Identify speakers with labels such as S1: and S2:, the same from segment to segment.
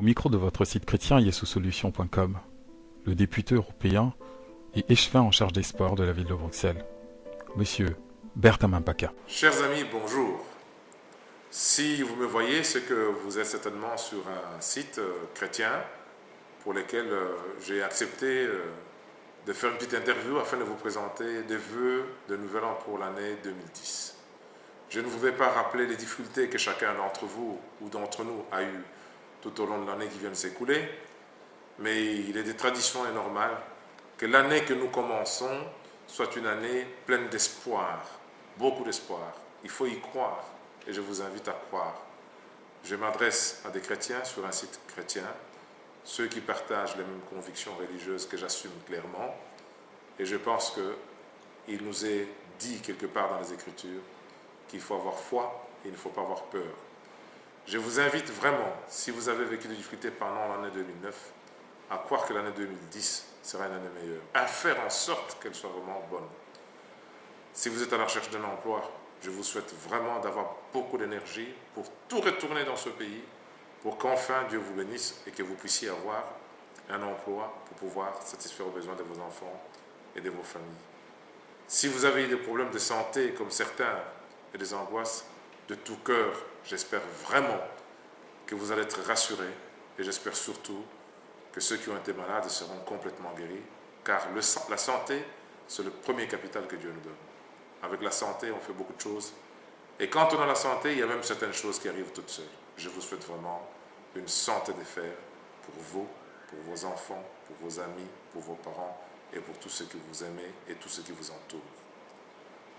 S1: Au micro de votre site chrétien yesoussolution.com, le député européen et échevin en charge des sports de la ville de Bruxelles, Monsieur Berthamin Paca.
S2: Chers amis, bonjour. Si vous me voyez, c'est que vous êtes certainement sur un site chrétien pour lequel j'ai accepté de faire une petite interview afin de vous présenter des vœux de nouvel an pour l'année 2010. Je ne voudrais pas rappeler les difficultés que chacun d'entre vous ou d'entre nous a eues tout au long de l'année qui vient de s'écouler, mais il est des traditions et normal que l'année que nous commençons soit une année pleine d'espoir, beaucoup d'espoir. Il faut y croire et je vous invite à croire. Je m'adresse à des chrétiens sur un site chrétien, ceux qui partagent les mêmes convictions religieuses que j'assume clairement, et je pense qu'il nous est dit quelque part dans les Écritures qu'il faut avoir foi et il ne faut pas avoir peur. Je vous invite vraiment, si vous avez vécu des difficultés pendant l'année 2009, à croire que l'année 2010 sera une année meilleure, à faire en sorte qu'elle soit vraiment bonne. Si vous êtes à la recherche d'un emploi, je vous souhaite vraiment d'avoir beaucoup d'énergie pour tout retourner dans ce pays, pour qu'enfin Dieu vous bénisse et que vous puissiez avoir un emploi pour pouvoir satisfaire aux besoins de vos enfants et de vos familles. Si vous avez eu des problèmes de santé comme certains et des angoisses, de tout cœur, j'espère vraiment que vous allez être rassurés et j'espère surtout que ceux qui ont été malades seront complètement guéris, car la santé, c'est le premier capital que Dieu nous donne. Avec la santé, on fait beaucoup de choses. Et quand on a la santé, il y a même certaines choses qui arrivent toutes seules. Je vous souhaite vraiment une santé de fer pour vous, pour vos enfants, pour vos amis, pour vos parents et pour tous ceux que vous aimez et tous ceux qui vous entourent.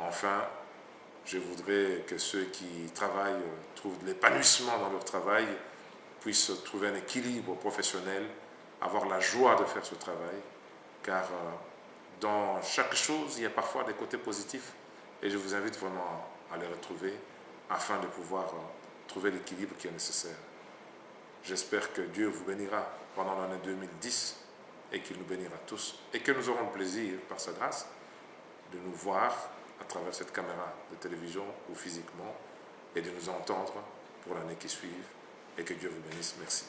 S2: Enfin, je voudrais que ceux qui travaillent trouvent de l'épanouissement dans leur travail, puissent trouver un équilibre professionnel, avoir la joie de faire ce travail, car dans chaque chose, il y a parfois des côtés positifs et je vous invite vraiment à les retrouver afin de pouvoir trouver l'équilibre qui est nécessaire. J'espère que Dieu vous bénira pendant l'année 2010 et qu'il nous bénira tous et que nous aurons le plaisir, par sa grâce, de nous voir à travers cette caméra de télévision ou physiquement et de nous entendre pour l'année qui suit et que Dieu vous bénisse. Merci.